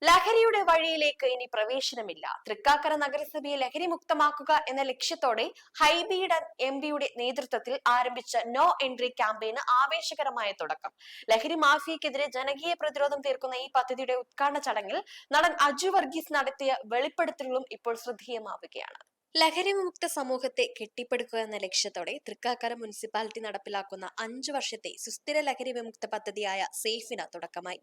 ലഹരിയുടെ വഴിയിലേക്ക് ഇനി പ്രവേശനമില്ല. തൃക്കാക്കര നഗരസഭയെ ലഹരി മുക്തമാക്കുക എന്ന ലക്ഷ്യത്തോടെ ഹൈബിയുടെ എംപിയുടെ നേതൃത്വത്തിൽ ആരംഭിച്ച നോ എൻട്രി ക്യാമ്പയിന് ആവേശകരമായ തുടക്കം. ലഹരി മാഫിയക്കെതിരെ ജനകീയ പ്രതിരോധം തീർക്കുന്ന ഈ പദ്ധതിയുടെ ഉദ്ഘാടന ചടങ്ങിൽ നടൻ അജു വർഗീസ് നടത്തിയ വെളിപ്പെടുത്തലുകളും ഇപ്പോൾ ശ്രദ്ധേയമാവുകയാണ്. ലഹരി വിമുക്ത സമൂഹത്തെ കെട്ടിപ്പടുക്കുക എന്ന ലക്ഷ്യത്തോടെ തൃക്കാക്കര മുനിസിപ്പാലിറ്റി നടപ്പിലാക്കുന്ന 5 വർഷത്തെ സുസ്ഥിര ലഹരി വിമുക്ത പദ്ധതിയായ സേഫിന് തുടക്കമായി.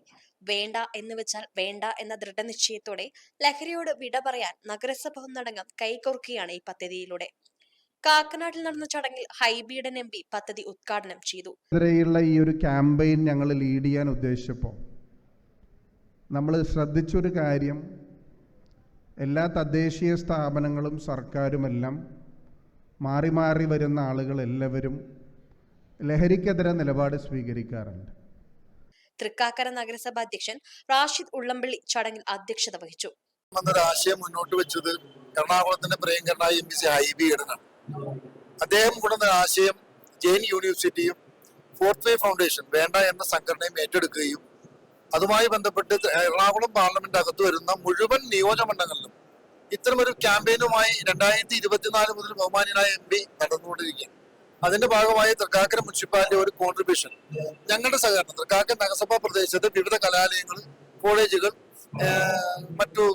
വേണ്ട എന്ന് വെച്ചാൽ വേണ്ട എന്ന ദൃഢനിശ്ചയത്തോടെ ലഹരിയോട് വിട പറയാൻ നഗരസഭ ഒന്നടങ്കം കൈകോർക്കുകയാണ് ഈ പദ്ധതിയിലൂടെ. കാക്കനാട്ടിൽ നടന്ന ചടങ്ങിൽ ഹൈബിയുടെ എംപി പദ്ധതി ഉദ്ഘാടനം ചെയ്തു. ഈ ഒരു ക്യാമ്പയിൻ ഞങ്ങൾ ലീഡ് ചെയ്യാൻ ഉദ്ദേശിച്ചപ്പോൾ നമ്മൾ ശ്രദ്ധിച്ചൊരു കാര്യം, എല്ലാ തദ്ദേശീയ സ്ഥാപനങ്ങളും സർക്കാരുമെല്ലാം മാറി മാറി വരുന്ന ആളുകൾ എല്ലാവരും ലഹരിക്കെതിരെ നിലപാട് സ്വീകരിക്കാറുണ്ട്. തൃക്കാക്കര നഗരസഭ അധ്യക്ഷൻ റാഷിദ് ഉള്ളംപള്ളി ചടങ്ങിൽ അധ്യക്ഷത വഹിച്ചു. ആശയം മുന്നോട്ട് വെച്ചത് എറണാകുളത്തിന്റെ പ്രിയങ്കരനായ എം പി ഹൈബി ഈഡനാണ്. അദ്ദേഹം കൊണ്ടുവന്ന ആശയം ജെയിൻ യൂണിവേഴ്സിറ്റിയും ഫോർത്ത് വേ ഫൗണ്ടേഷൻ വേണ്ട എന്ന സംഘടനയും ഏറ്റെടുക്കുകയും അതുമായി ബന്ധപ്പെട്ട് എറണാകുളം പാർലമെന്റ് അകത്ത് വരുന്ന മുഴുവൻ നിയോജകമണ്ഡലങ്ങളിലും ഇത്തരമൊരു ക്യാമ്പയിനുമായി 2024 മുതൽ ബഹുമാന്യനായ എം പി നടന്നുകൊണ്ടിരിക്കുകയാണ്. അതിന്റെ ഭാഗമായി തൃക്കാക്കര മുനിസിപ്പാലിറ്റി ഒരു കോൺട്രിബ്യൂഷൻ, ഞങ്ങളുടെ സഹകരണം, തൃക്കാക്കര നഗരസഭാ പ്രദേശത്ത് വിവിധ കലാലയങ്ങൾ, കോളേജുകൾ, മറ്റു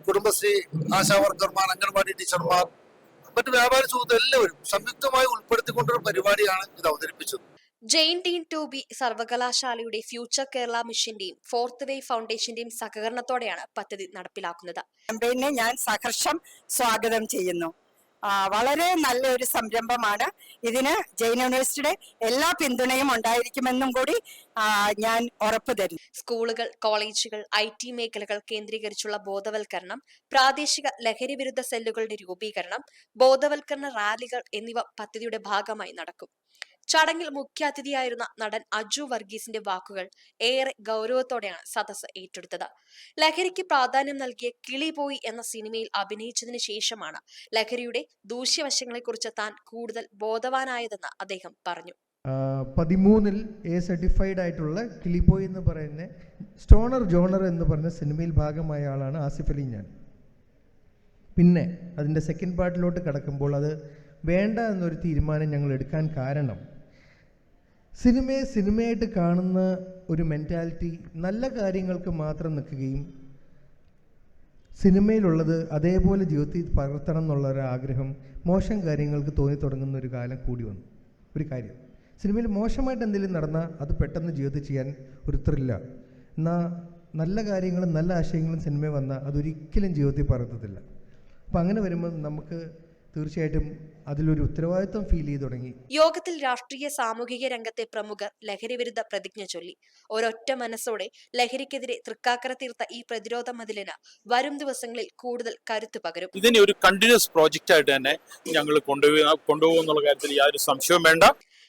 കുടുംബശ്രീ ആശാവർക്കർമാർ, അംഗൻവാടി ടീച്ചർമാർ, മറ്റു വ്യാപാര സുഹൃത്തുക്കൾ എല്ലാവരും സംയുക്തമായി ഉൾപ്പെടുത്തിക്കൊണ്ടൊരു പരിപാടിയാണ് ഇത് അവതരിപ്പിച്ചത്. ജെയിൻ ടീൻ ടൂബി സർവകലാശാലയുടെ ഫ്യൂച്ചർ കേരള മിഷന്റെയും ഫോർത്ത് വേ ഫൗണ്ടേഷന്റെയും സഹകരണത്തോടെയാണ് പദ്ധതി നടപ്പിലാക്കുന്നത്. ക്യാമ്പയിനെ ഞാൻ സഹർഷം സ്വാഗതം ചെയ്യുന്നു. വളരെ നല്ലൊരു സംരംഭമാണ്. ഇതിന് ജെയിൻ യൂണിവേഴ്സിറ്റിയുടെ എല്ലാ പിന്തുണയും ഉണ്ടായിരിക്കുമെന്നും കൂടി ഞാൻ ഉറപ്പു തരുന്നു. സ്കൂളുകൾ, കോളേജുകൾ, IT മേഖലകൾ കേന്ദ്രീകരിച്ചുള്ള ബോധവൽക്കരണം, പ്രാദേശിക ലഹരി വിരുദ്ധ സെല്ലുകളുടെ രൂപീകരണം, ബോധവൽക്കരണ റാലികൾ എന്നിവ പദ്ധതിയുടെ ഭാഗമായി നടക്കും. ചടങ്ങിൽ മുഖ്യാതിഥിയായിരുന്ന നടൻ അജു വർഗീസിന്റെ വാക്കുകൾ ഏറെ ഗൗരവത്തോടെയാണ് സദസ്സ് ഏറ്റെടുത്തത്. ലഹരിക്ക് പ്രാധാന്യം നൽകിയ കിളി പോയി എന്ന സിനിമയിൽ അഭിനയിച്ചതിന് ശേഷമാണ് ലഹരിയുടെ ദൂഷ്യവശങ്ങളെക്കുറിച്ച് താൻ കൂടുതൽ ബോധവാനായതെന്ന് അദ്ദേഹം പറഞ്ഞു. 13-ൽ A സർട്ടിഫൈഡ് ആയിട്ടുള്ള കിളിപ്പോയി എന്ന് പറയുന്ന സ്റ്റോണർ ജോണർ എന്ന് പറഞ്ഞ സിനിമയിൽ ഭാഗമായ ആളാണ് ആസിഫ് അലി ഞാൻ. പിന്നെ അതിൻ്റെ സെക്കൻഡ് പാർട്ടിലോട്ട് കടക്കുമ്പോൾ അത് വേണ്ട എന്നൊരു തീരുമാനം ഞങ്ങൾ എടുക്കാൻ കാരണം, സിനിമയെ സിനിമയായിട്ട് കാണുന്ന ഒരു മെൻറ്റാലിറ്റി നല്ല കാര്യങ്ങൾക്ക് മാത്രം നിൽക്കുകയും സിനിമയിലുള്ളത് അതേപോലെ ജീവിതത്തിൽ പകർത്തണം എന്നുള്ള ഒരു ആഗ്രഹം മോശം കാര്യങ്ങൾക്ക് തോന്നിത്തുടങ്ങുന്ന ഒരു കാലം കൂടി വന്നു. ഒരു കാര്യം, സിനിമയിൽ മോശമായിട്ട് എന്തെങ്കിലും നടന്നാൽ അത് പെട്ടെന്ന് ജീവിതത്തിൽ ചെയ്യാൻ ഒരു ത്രില്ല. എന്നാൽ നല്ല കാര്യങ്ങളും നല്ല ആശയങ്ങളും സിനിമയിൽ വന്നാൽ അതൊരിക്കലും ജീവിതത്തിൽ പകർത്തത്തില്ല. അപ്പം അങ്ങനെ വരുമ്പോൾ നമുക്ക് തീർച്ചയായിട്ടും അതിലൊരു ഉത്തരവാദിത്വം ഫീൽ ചെയ്തു തുടങ്ങി. യോഗത്തിൽ രാഷ്ട്രീയ സാമൂഹിക രംഗത്തെ പ്രമുഖർ ലഹരി വിരുദ്ധ പ്രതിജ്ഞ ചൊല്ലി. ഒരൊറ്റ മനസ്സോടെ ലഹരിക്കെതിരെ തൃക്കാക്കര തീർത്ത ഈ പ്രതിരോധ മതിലിന് വരും ദിവസങ്ങളിൽ കൂടുതൽ കരുത്ത് പകരും. ഇതിനെ ഒരു കണ്ടിന്യൂസ് പ്രോജക്റ്റ് ആയിട്ട് തന്നെ ഞങ്ങൾ കൊണ്ടുപോകുന്നുള്ള കാര്യത്തിൽ യാതൊരു സംശയവും വേണ്ട.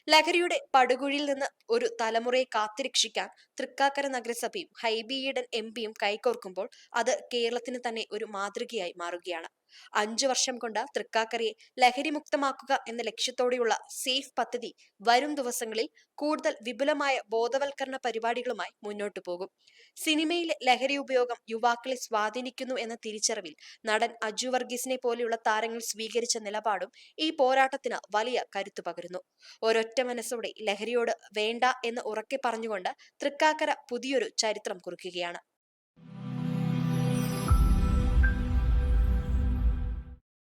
ലഹരിയുടെ പടുകുഴിയിൽ നിന്ന് ഒരു തലമുറയെ കാത്തുരക്ഷിക്കാൻ തൃക്കാക്കര നഗരസഭയും ഹൈബി ഈഡൻ എംപിയും കൈകോർക്കുമ്പോൾ അത് കേരളത്തിന് തന്നെ ഒരു മാതൃകയായി മാറുകയാണ്. 5 വർഷം കൊണ്ട് തൃക്കാക്കരയെ ലഹരി മുക്തമാക്കുക എന്ന ലക്ഷ്യത്തോടെയുള്ള സേഫ് പദ്ധതി വരും ദിവസങ്ങളിൽ കൂടുതൽ വിപുലമായ ബോധവൽക്കരണ പരിപാടികളുമായി മുന്നോട്ടു പോകും. സിനിമയിലെ ലഹരി ഉപയോഗം യുവാക്കളെ സ്വാധീനിക്കുന്നു എന്ന തിരിച്ചറിവിൽ നടൻ അജു വർഗീസിനെ പോലെയുള്ള താരങ്ങൾ സ്വീകരിച്ച നിലപാടും ഈ പോരാട്ടത്തിന് വലിയ കരുത്തു പകരുന്നു. ഒരൊറ്റ മനസ്സോടെ ലഹരിയോട് വേണ്ട എന്ന് ഉറക്കെ പറഞ്ഞുകൊണ്ട് തൃക്കാക്കര പുതിയൊരു ചരിത്രം കുറിക്കുകയാണ്.